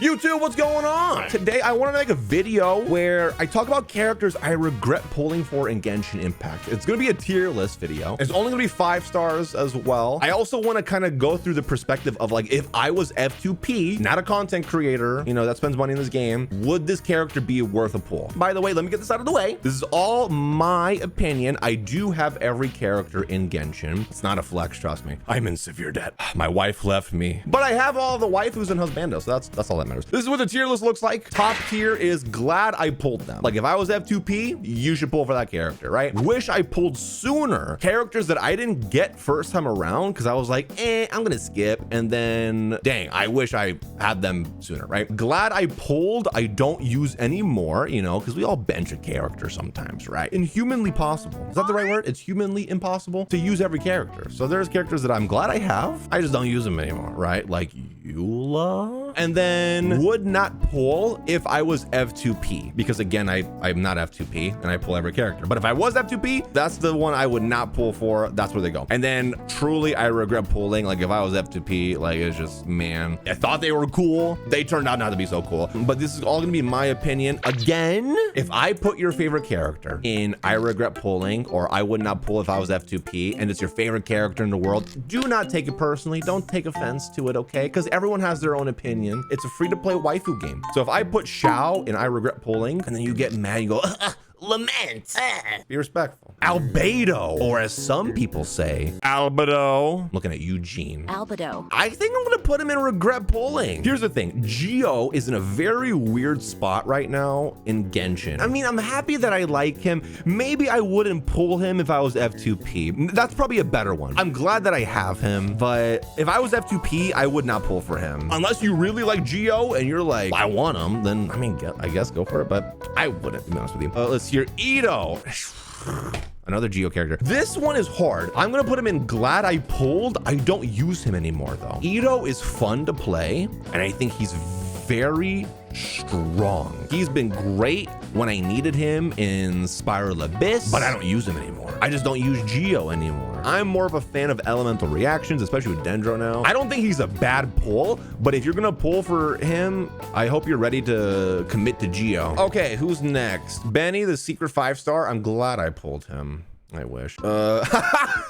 YouTube, what's going on? Today, I want to make a video where I talk about characters I regret pulling for in Genshin Impact. It's going to be a tier list video. It's only going to be 5 stars as well. I also want to kind of go through the perspective of like, if I was F2P, not a content creator, you know, that spends money in this game, would this character be worth a pull? By the way, let me get this out of the way. This is all my opinion. I do have every character in Genshin. It's not a flex, trust me. I'm in severe debt. My wife left me, but I have all the waifus and husbandos, so that's all that matters. This is what the tier list looks like. Top tier is glad I pulled them. Like if I was F2P, you should pull for that character, right? Wish I pulled sooner. Characters that I didn't get first time around because I was like, I'm gonna skip. And then, dang, I wish I had them sooner, right? Glad I pulled, I don't use anymore, you know, because we all bench a character sometimes, right? Inhumanly possible. Is that the right word? It's humanly impossible to use every character. So there's characters that I'm glad I have. I just don't use them anymore, right? Like Eula. And then would not pull if I was F2P, because again, I'm not F2P and I pull every character. But if I was F2P, that's the one I would not pull for. That's where they go. And then truly, I regret pulling. Like if I was F2P, like it's just, man, I thought they were cool. They turned out not to be so cool. But this is all gonna be my opinion. Again, if I put your favorite character in I regret pulling, or I would not pull if I was F2P, and it's your favorite character in the world, do not take it personally. Don't take offense to it, okay? Because everyone has their own opinion. It's a free-to-play waifu game. So if I put Xiao in I regret pulling, and then you get mad, you go, lament. Be respectful. Albedo, or as some people say, Albedo. Looking at Eugene. Albedo. I think I'm gonna put him in regret pulling. Here's the thing, Geo is in a very weird spot right now in Genshin. I mean, I'm happy that I like him. Maybe I wouldn't pull him if I was F2P. That's probably a better one. I'm glad that I have him, but if I was F2P, I would not pull for him. Unless you really like Geo and you're like, I want him, then I mean, I guess go for it, but I wouldn't, to be honest with you. Let's hear Ito. Another Geo character. This one is hard. I'm gonna put him in glad I pulled. I don't use him anymore though. Ito is fun to play, and I think he's very strong. He's been great when I needed him in Spiral Abyss, but I don't use him anymore. I just don't use Geo anymore. I'm more of a fan of elemental reactions, especially with Dendro now. I don't think he's a bad pull, but if you're gonna pull for him, I hope you're ready to commit to Geo. Okay, who's next? Benny, the secret 5-star. I'm glad I pulled him. I wish.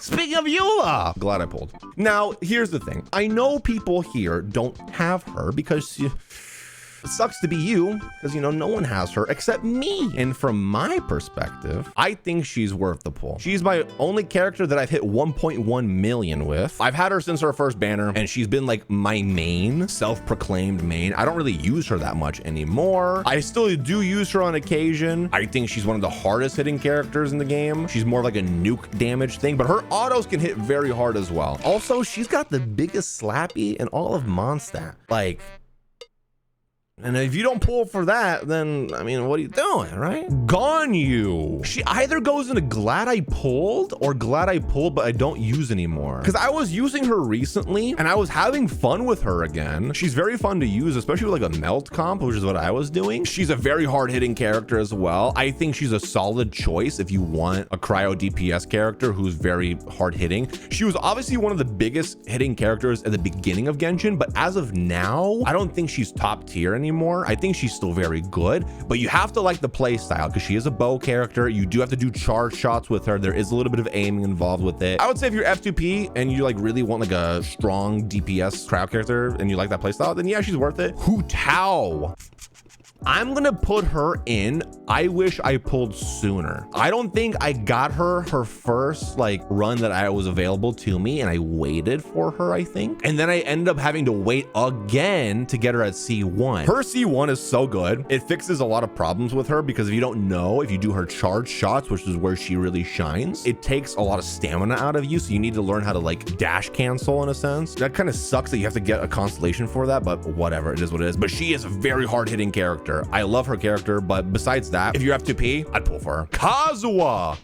Speaking of Eula, glad I pulled. Now, here's the thing. I know people here don't have her because it sucks to be you, because, you know, no one has her except me. And from my perspective, I think she's worth the pull. She's my only character that I've hit 1.1 million with. I've had her since her first banner, and she's been like my main, self-proclaimed main. I don't really use her that much anymore. I still do use her on occasion. I think she's one of the hardest hitting characters in the game. She's more like a nuke damage thing, but her autos can hit very hard as well. Also, she's got the biggest slappy in all of Mondstadt. Like, and if you don't pull for that, then, I mean, what are you doing, right? Ganyu. She either goes into glad I pulled or glad I pulled, but I don't use anymore. Because I was using her recently and I was having fun with her again. She's very fun to use, especially with like a melt comp, which is what I was doing. She's a very hard hitting character as well. I think she's a solid choice if you want a cryo DPS character who's very hard hitting. She was obviously one of the biggest hitting characters at the beginning of Genshin, but as of now, I don't think she's top tier anymore. I think she's still very good, but you have to like the play style because she is a bow character. You do have to do charge shots with her. There is a little bit of aiming involved with it. I would say if you're F2P and you like really want like a strong DPS crowd character and you like that play style, then yeah, she's worth it. Hu Tao. I'm gonna put her in I wish I pulled sooner. I don't think I got her first like run that I was available to me, and I waited for her, I think. And then I ended up having to wait again to get her at C1. Her C1 is so good. It fixes a lot of problems with her because if you don't know, if you do her charge shots, which is where she really shines, it takes a lot of stamina out of you. So you need to learn how to like dash cancel in a sense. That kind of sucks that you have to get a constellation for that, but whatever, it is what it is. But she is a very hard hitting character. I love her character, but besides that, if you're F2P, I'd pull for her. Kazuha.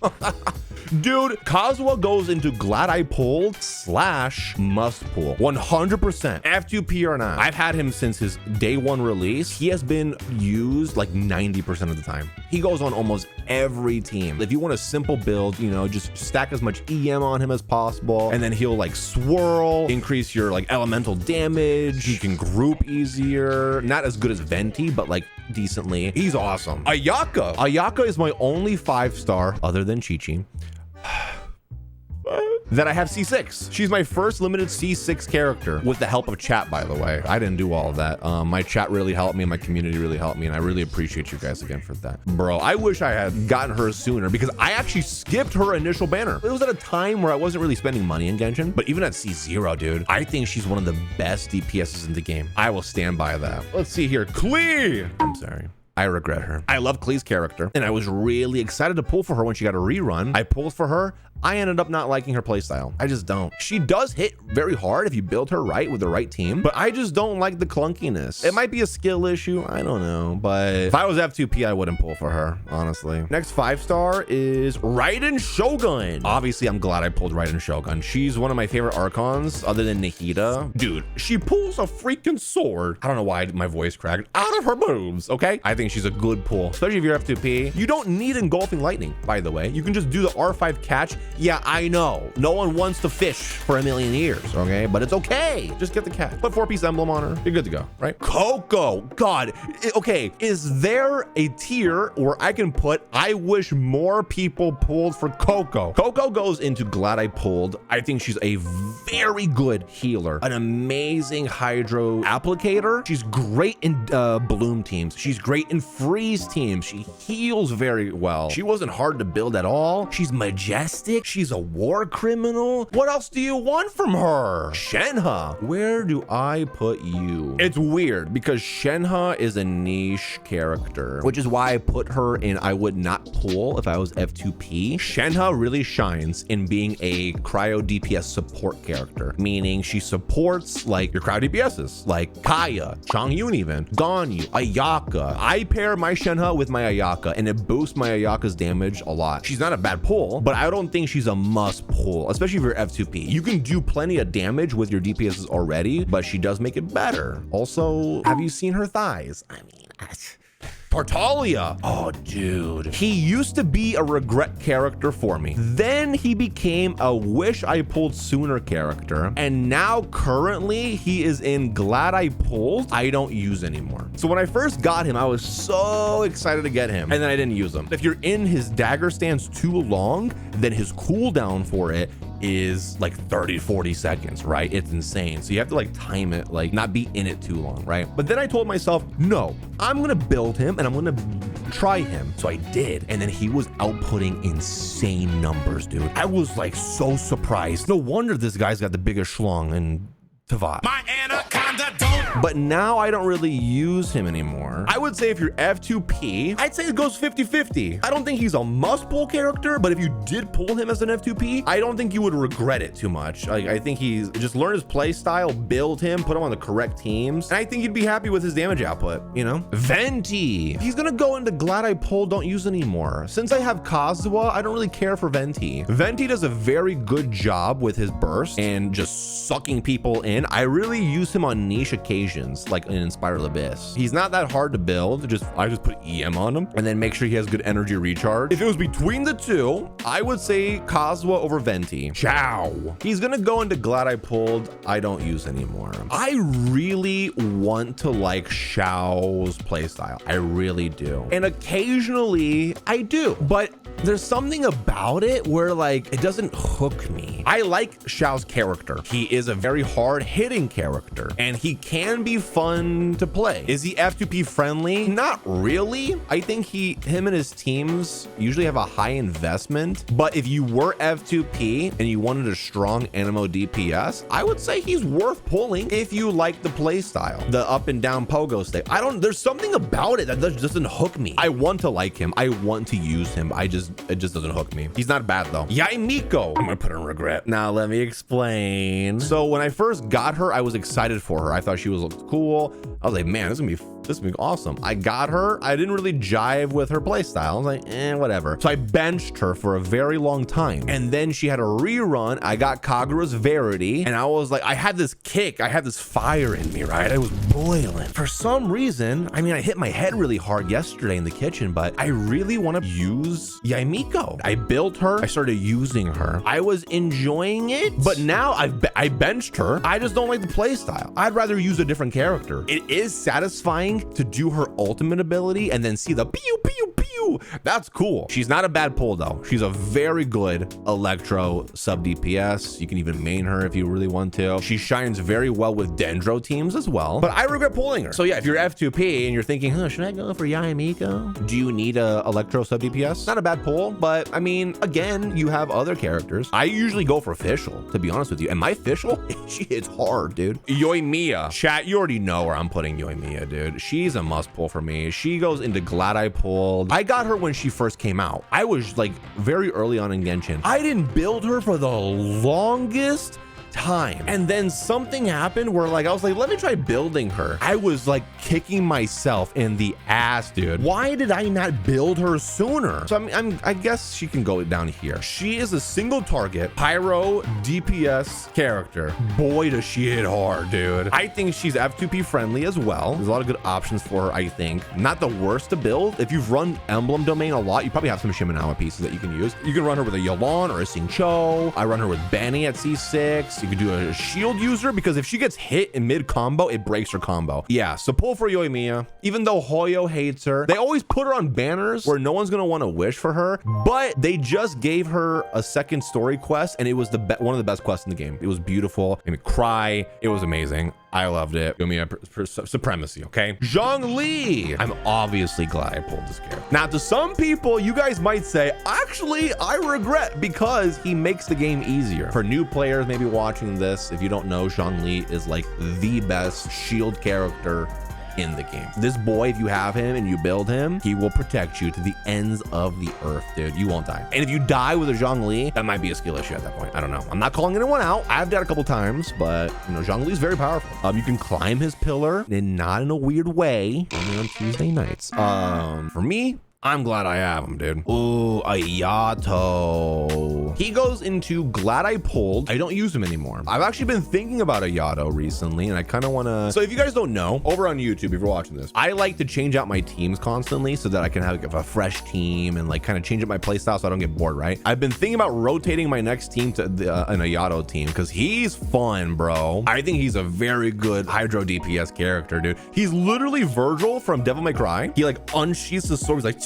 Dude, Kazuha goes into glad I pulled / must pull. 100%. F2P or not. I've had him since his day one release. He has been used like 90% of the time. He goes on almost every team. If you want a simple build, you know, just stack as much EM on him as possible, and then he'll like swirl, increase your like elemental damage. He can group easier. Not as good as Venti, but like decently. He's awesome. Ayaka. Ayaka is my only 5-star other than Chi-Chi that I have C6. She's my first limited C6 character with the help of chat, by the way. I didn't do all of that. My chat really helped me, my community really helped me, and I really appreciate you guys again for that. Bro, I wish I had gotten her sooner because I actually skipped her initial banner. It was at a time where I wasn't really spending money in Genshin, but even at C0, dude, I think she's one of the best DPSs in the game. I will stand by that. Let's see here. Klee! I'm sorry. I regret her. I love Klee's character, and I was really excited to pull for her when she got a rerun. I pulled for her. I ended up not liking her playstyle. I just don't. She does hit very hard if you build her right with the right team, but I just don't like the clunkiness. It might be a skill issue. I don't know, but if I was F2P, I wouldn't pull for her, honestly. Next 5-star is Raiden Shogun. Obviously, I'm glad I pulled Raiden Shogun. She's one of my favorite Archons other than Nahida. Dude, she pulls a freaking sword. I don't know why my voice cracked out of her boobs, okay? I think she's a good pull, especially if you're F2P. You don't need engulfing lightning, by the way. You can just do the R5 catch. Yeah, I know. No one wants to fish for a million years, okay? But it's okay. Just get the catch. Put 4-piece emblem on her. You're good to go, right? Coco. God. Okay. Is there a tier where I can put, I wish more people pulled for Coco? Coco goes into glad I pulled. I think she's a very good healer. An amazing hydro applicator. She's great in bloom teams. She's great in freeze teams. She heals very well. She wasn't hard to build at all. She's majestic. She's a war criminal. What else do you want from her? Shenhe. Where do I put you? It's weird because Shenhe is a niche character, which is why I put her in I would not pull if I was F2P. Shenhe really shines in being a cryo DPS support character, meaning she supports like your cryo DPSs, like Kaya, Changyun even, Ganyu, Ayaka. I pair my Shenhe with my Ayaka and it boosts my Ayaka's damage a lot. She's not a bad pull, but I don't think she's a must pull, especially if you're F2P. You can do plenty of damage with your DPSs already, but she does make it better. Also, have you seen her thighs? I mean, Tartaglia. Oh, dude. He used to be a regret character for me. Then he became a wish I pulled sooner character. And now currently he is in glad I pulled. I don't use anymore. So when I first got him, I was so excited to get him. And then I didn't use him. If you're in his dagger stance too long, then his cooldown for it is like 30-40 seconds, right? It's insane. So you have to like time it, like not be in it too long, right? But then I told myself, no, I'm gonna build him and I'm gonna try him. So I did, and then he was outputting insane numbers, dude. I was like so surprised. No wonder this guy's got the biggest schlong in Tava. My anaconda don't. But now I don't really use him anymore. I would say if you're F2P, I'd say it goes 50-50. I don't think he's a must-pull character, but if you did pull him as an F2P, I don't think you would regret it too much. Like, I think he's just learn his play style, build him, put him on the correct teams, and I think you'd be happy with his damage output, you know? Venti. He's gonna go into glad I pulled, don't use anymore. Since I have Kazuha, I don't really care for Venti. Venti does a very good job with his burst and just sucking people in. I really use him on niche occasions, like in Inspired Abyss. He's not that hard to build. I just put EM on him and then make sure he has good energy recharge. If it was between the two, I would say Kazuha over Venti. Ciao. He's gonna go into glad I pulled. I don't use anymore. I really want to like Xiao's playstyle. I really do. And occasionally I do, but there's something about it where like it doesn't hook me. I like Xiao's character. He is a very hard hitting character and he can be fun to play. Is he F2P friendly? Not really. I think him and his teams usually have a high investment, but if you were F2P and you wanted a strong Anemo DPS, I would say he's worth pulling if you like the play style, the up and down pogo stick. There's something about it that doesn't hook me. I want to like him. I want to use him. It just doesn't hook me. He's not bad though. Yai Miko. I'm gonna put her in regret. Now let me explain. So when I first got her, I was excited for her. I thought she looked cool. I was like, man, this is this would be awesome. I got her. I didn't really jive with her playstyle. I was like, whatever. So I benched her for a very long time. And then she had a rerun. I got Kagura's Verity. And I was like, I had this kick. I had this fire in me, right? I was boiling. For some reason, I mean, I hit my head really hard yesterday in the kitchen, but I really want to use Yaimiko. I built her. I started using her. I was enjoying it, but now I benched her. I just don't like the play style. I'd rather use a different character. It is satisfying to do her ultimate ability and then see the pew, pew, pew. That's cool. She's not a bad pull though. She's a very good Electro sub DPS. You can even main her if you really want to. She shines very well with Dendro teams as well, but I regret pulling her. So yeah, if you're F2P and you're thinking, should I go for Yaimiko? Do you need a Electro sub DPS? Not a bad pull, but I mean, again, you have other characters. I usually go for Fischl, to be honest with you. And my Fischl, she hits hard, dude. Yoimiya. Chat, you already know where I'm putting Yoimiya, dude. She's a must pull for me. She goes into Glad I Pulled. I got her when she first came out. I was like very early on in Genshin. I didn't build her for the longest time, and then something happened where like I was like, let me try building her. I was like kicking myself in the ass, dude. Why did I not build her sooner? So I guess she can go down here. She is a single target pyro DPS character. Boy, does she hit hard, dude. I think she's F2P friendly as well. There's a lot of good options for her. I think not the worst to build. If you've run Emblem Domain a lot, you probably have some Shimenawa pieces that you can use. You can run her with a Yelan or a Xingqiu. I run her with Benny at C6. You could do a shield user because if she gets hit in mid combo, it breaks her combo. Yeah, so pull for Yoimiya. Even though Hoyo hates her, they always put her on banners where no one's gonna want to wish for her, but they just gave her a second story quest and it was one of the best quests in the game. It was beautiful. I mean, cry. It was amazing. I loved it. Yoimiya supremacy, okay? Zhongli. I'm obviously glad I pulled this character. Now, to some people, you guys might say, actually, I regret because he makes the game easier. For new players maybe watching this, if you don't know, Zhongli is like the best shield character in the game. This boy, if you have him and you build him, he will protect you to the ends of the earth, dude. You won't die. And if you die with a Zhongli, that might be a skill issue at that point. I don't know. I'm not calling anyone out. I've died a couple times, but you know, Zhongli is very powerful. You can climb his pillar and not in a weird way, only on Tuesday nights. For me, I'm glad I have him, dude. Ooh, Ayato. He goes into Glad I Pulled. I don't use him anymore. I've actually been thinking about Ayato recently, and I kind of want to... So if you guys don't know, over on YouTube, if you're watching this, I like to change out my teams constantly so that I can have like a fresh team and like kind of change up my playstyle so I don't get bored, right? I've been thinking about rotating my next team to an Ayato team because he's fun, bro. I think he's a very good Hydro DPS character, dude. He's literally Virgil from Devil May Cry. He like unsheaths his sword. He's like...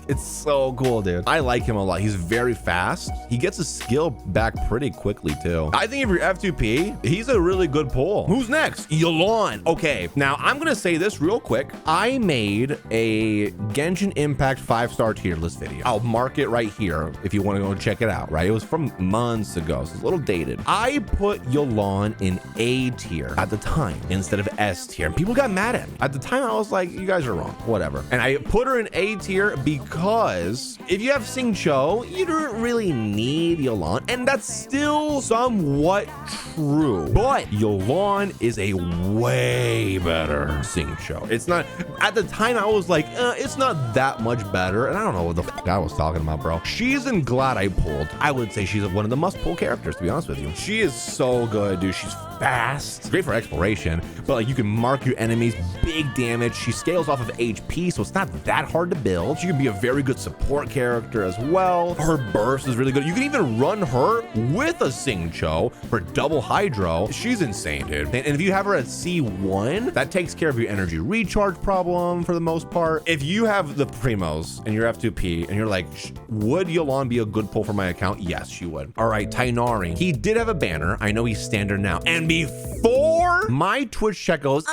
It's so cool, dude. I like him a lot. He's very fast. He gets his skill back pretty quickly too. I think if you're F2P, he's a really good pull. Who's next? Yelan. Okay, now I'm gonna say this real quick. I made a Genshin Impact 5-star tier list video. I'll mark it right here if you want to go check it out, right? It was from months ago, so it's a little dated. I put Yelan in A tier at the time instead of S tier, and people got mad at me. At the time, I was like, you guys are wrong, whatever. And I put her in A tier because if you have Xingqiu, you don't really need Yelan, and that's still somewhat true. But Yelan is a way better Xingqiu. It's not, at the time I was like, it's not that much better, and I don't know what the fuck I was talking about, bro. She's in Glad I Pulled. I would say she's one of the must-pull characters, to be honest with you. She is so good, dude. She's fast. Great for exploration, but like you can mark your enemies, big damage. She scales off of HP, so it's not that hard to build. She can be a very good support character as well. Her burst is really good. You can even run her with a Xingqiu for double Hydro. She's insane, dude. And if you have her at C1, that takes care of your energy recharge problem for the most part. If you have the Primos and you're F2P and you're like, would Yelan be a good pull for my account? Yes, she would. All right, Tainari. He did have a banner. I know he's standard now. And before my Twitch check goes,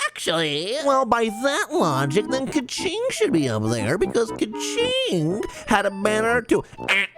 actually, well, by that logic, then Kaching should be up there because Kaching had a banner too.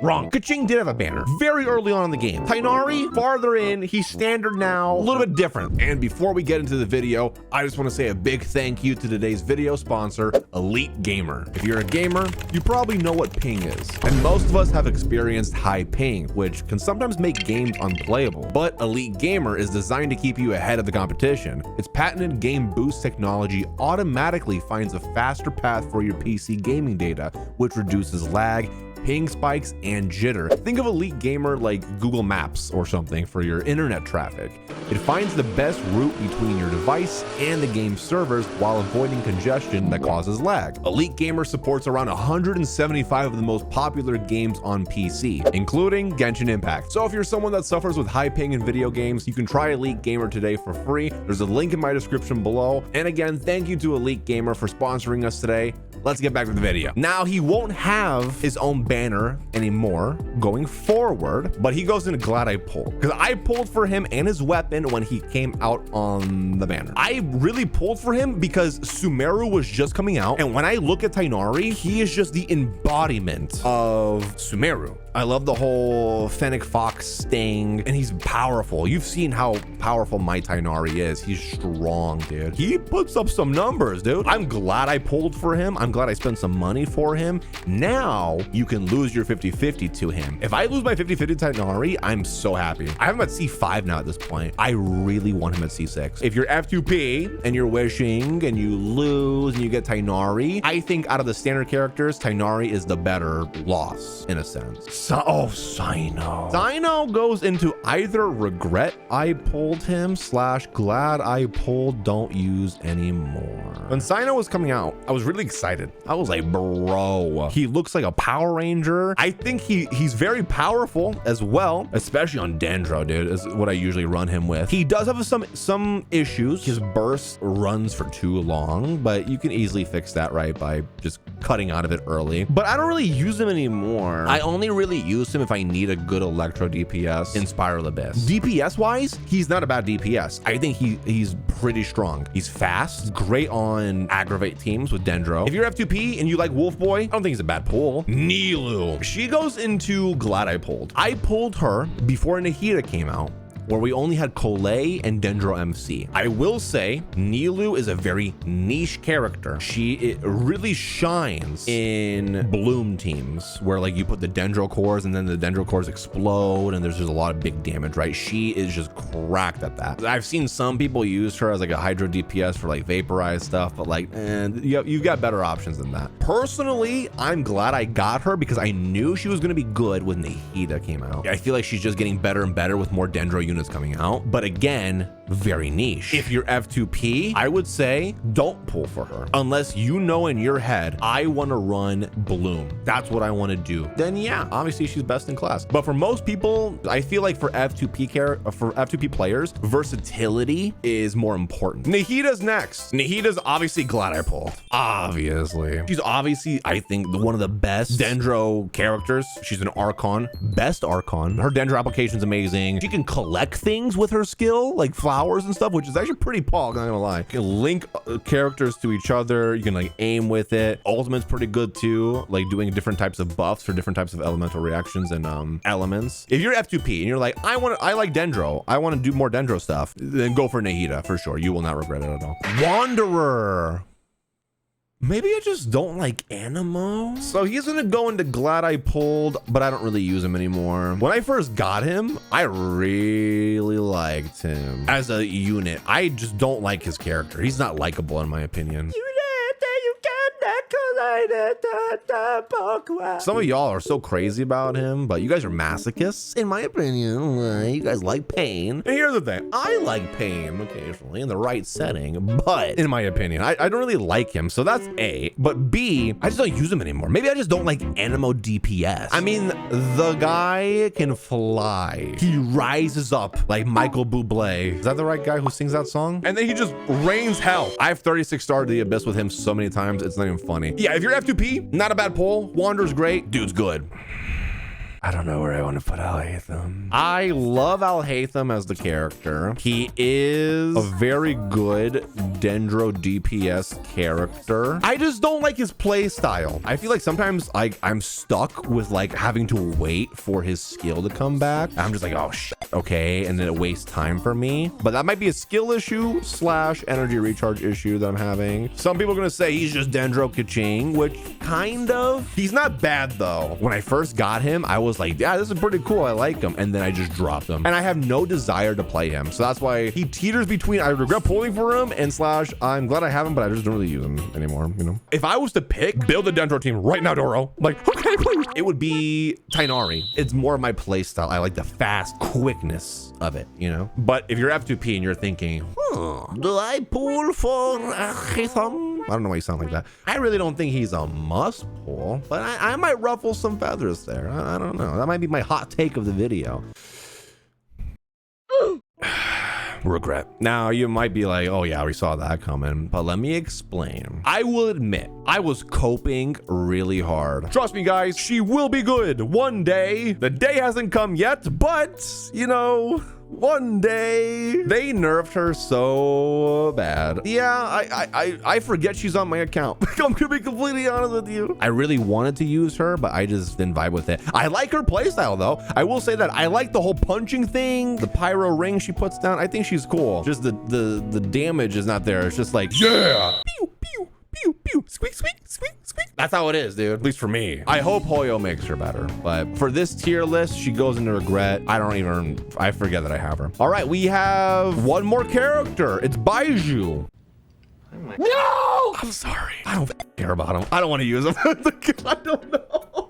Wrong. Kaching did have a banner very early on in the game. Tainari, farther in, he's standard now, a little bit different. And before we get into the video, I just want to say a big thank you to today's video sponsor, Elite Gamer. If you're a gamer, you probably know what ping is. And most of us have experienced high ping, which can sometimes make games unplayable. But Elite Gamer is designed to keep you ahead of the competition. Its patented game boost boost technology automatically finds a faster path for your PC gaming data, which reduces lag, ping spikes, and jitter. Think of Elite Gamer like Google Maps or something for your internet traffic. It finds the best route between your device and the game servers while avoiding congestion that causes lag. Elite Gamer supports around 175 of the most popular games on PC, including Genshin Impact. So if you're someone that suffers with high ping in video games, you can try Elite Gamer today for free. There's a link in my description below. And again, thank you to Elite Gamer for sponsoring us today. Let's get back to the video. Now, he won't have his own banner anymore going forward, but he goes into Glad I Pulled, because I pulled for him and his weapon when he came out on the banner. I really pulled for him because Sumeru was just coming out, and when I look at Tainari, he is just the embodiment of Sumeru. I love the whole Fennec Fox thing, and he's powerful. You've seen how powerful my Tainari is. He's strong, dude. He puts up some numbers, dude. I'm glad I pulled for him. I'm glad I spent some money for him. Now you can lose your 50-50 to him. If I lose my 50-50 Tainari, I'm so happy. I have him at C5 now at this point. I really want him at C6. If you're F2P and you're wishing and you lose and you get Tainari, I think out of the standard characters, Tainari is the better loss in a sense. Sino. Sino goes into either regret I pulled him / glad I pulled don't use anymore. When Sino was coming out, I was really excited. I was like, bro, he looks like a Power Ranger. I think he's very powerful as well, especially on Dendro, dude, is what I usually run him with. He does have some issues. His burst runs for too long, but you can easily fix that, right, by just cutting out of it early. But I don't really use him anymore. I only really use him if I need a good electro DPS in Spiral Abyss. DPS wise, he's not a bad DPS. I think he's pretty strong. He's fast, great on aggravate teams with Dendro. If you're F2P and you like Wolf Boy, I don't think he's a bad pull. Nilu, she goes into Glad I Pulled. I pulled her before Nahida came out, where we only had Colette and Dendro MC. I will say Nilu is a very niche character. It really shines in Bloom teams where like you put the Dendro cores and then the Dendro cores explode and there's just a lot of big damage, right? She is just cracked at that. I've seen some people use her as like a Hydro DPS for like vaporized stuff, but like, you've got better options than that. Personally, I'm glad I got her because I knew she was gonna be good when Nahida came out. I feel like she's just getting better and better with more Dendro units coming out, but again, very niche. If you're F2P, I would say don't pull for her unless you know in your head, I want to run Bloom. That's what I want to do. Then yeah, obviously she's best in class. But for most people, I feel like for F2P players, versatility is more important. Nahida's next. Nahida's obviously Glad I Pulled. Obviously. She's obviously, I think, one of the best Dendro characters. She's an Archon, best Archon. Her Dendro application's amazing. She can collect things with her skill, like flowers and stuff, which is actually pretty pog, not gonna lie. You can link characters to each other. You can like aim with it. Ultimate's pretty good too, like doing different types of buffs for different types of elemental reactions and elements. If you're F2P and you're like, I like Dendro, I want to do more Dendro stuff, then go for Nahida for sure. You will not regret it at all. Wanderer. Maybe I just don't like Animo. So he's gonna go into Glad I Pulled, but I don't really use him anymore. When I first got him, I really liked him as a unit. I just don't like his character. He's not likable in my opinion. Some of y'all are so crazy about him, but you guys are masochists, in my opinion. You guys like pain. And here's the thing, I like pain occasionally in the right setting, but in my opinion, I don't really like him. So that's A. But B, I just don't use him anymore. Maybe I just don't like Animo DPS. I mean, the guy can fly. He rises up like Michael Bublé. Is that the right guy who sings that song? And then he just rains hell. I've 36 starred the Abyss with him so many times, it's not even funny. Yeah, if you're F2P, not a bad pull. Wander's great. Dude's good. I don't know where I want to put Alhaitham. I love Alhaitham as the character. He is a very good Dendro DPS character. I just don't like his play style. I feel like sometimes I'm stuck with like having to wait for his skill to come back. I'm just like, oh shit, okay, and then it wastes time for me. But that might be a skill issue / energy recharge issue that I'm having. Some people are gonna say he's just Dendro Kaching, which kind of. He's not bad though. When I first got him, I was was like, yeah, this is pretty cool. I like him. And then I just dropped him. And I have no desire to play him. So that's why he teeters between I regret pulling for him and slash I'm glad I have him, but I just don't really use him anymore, you know? If I was to pick, build a Dendro team right now, Doro. Like, okay, please. It would be Tainari. It's more of my play style. I like the fast quickness of it, you know? But if you're F2P and you're thinking, do I pull for Hitham? I don't know why you sound like that. I really don't think he's a must pull, but I might ruffle some feathers there. I don't know. That might be my hot take of the video. Regret. Now you might be like, oh yeah, we saw that coming, but let me explain. I will admit, I was coping really hard. Trust me guys, she will be good one day. The day hasn't come yet, but you know, one day. They nerfed her so bad. Yeah, I forget she's on my account. I'm gonna be completely honest with you. I really wanted to use her, but I just didn't vibe with it. I like her playstyle though. I will say that I like the whole punching thing, the pyro ring she puts down. I think she's cool. Just the damage is not there. It's just like, yeah. Pew, pew, pew, pew. Squeak, squeak, squeak, squeak. That's how it is, dude. At least for me. I hope Hoyo makes her better. But for this tier list, she goes into regret. I forget that I have her. All right, we have one more character. It's Baiju. No! I'm sorry. I don't care about him. I don't want to use him. I don't know.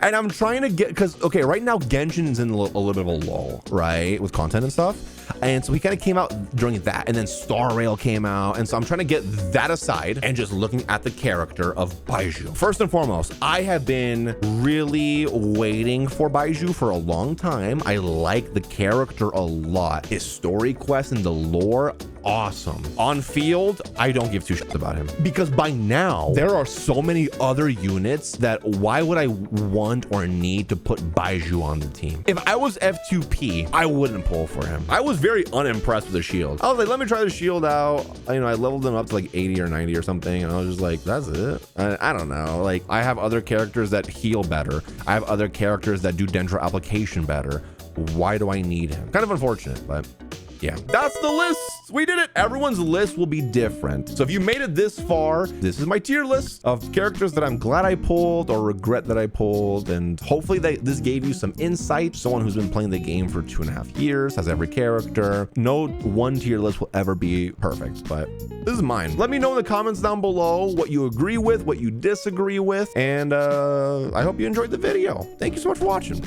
And I'm trying to get, because, okay, right now Genshin is in a little bit of a lull, right? With content and stuff. And so he kind of came out during that, and then Star Rail came out. And so I'm trying to get that aside and just looking at the character of Baiju. First and foremost, I have been really waiting for Baiju for a long time. I like the character a lot. His story quest and the lore, awesome. On field, I don't give two shits about him because by now there are so many other units that why would I want or need to put Baiju on the team? If I was F2P, I wouldn't pull for him. I was very unimpressed with the shield. I was like, let me try the shield out. You know, I leveled them up to like 80 or 90 or something. And I was just like, that's it. I don't know. Like I have other characters that heal better. I have other characters that do Dendro application better. Why do I need him? Kind of unfortunate, but yeah, that's the list. We did it. Everyone's list will be different. So if you made it this far, this is my tier list of characters that I'm glad I pulled or regret that I pulled. And hopefully this gave you some insight. Someone who's been playing the game for 2.5 years, has every character. No one tier list will ever be perfect, but this is mine. Let me know in the comments down below what you agree with, what you disagree with. And I hope you enjoyed the video. Thank you so much for watching.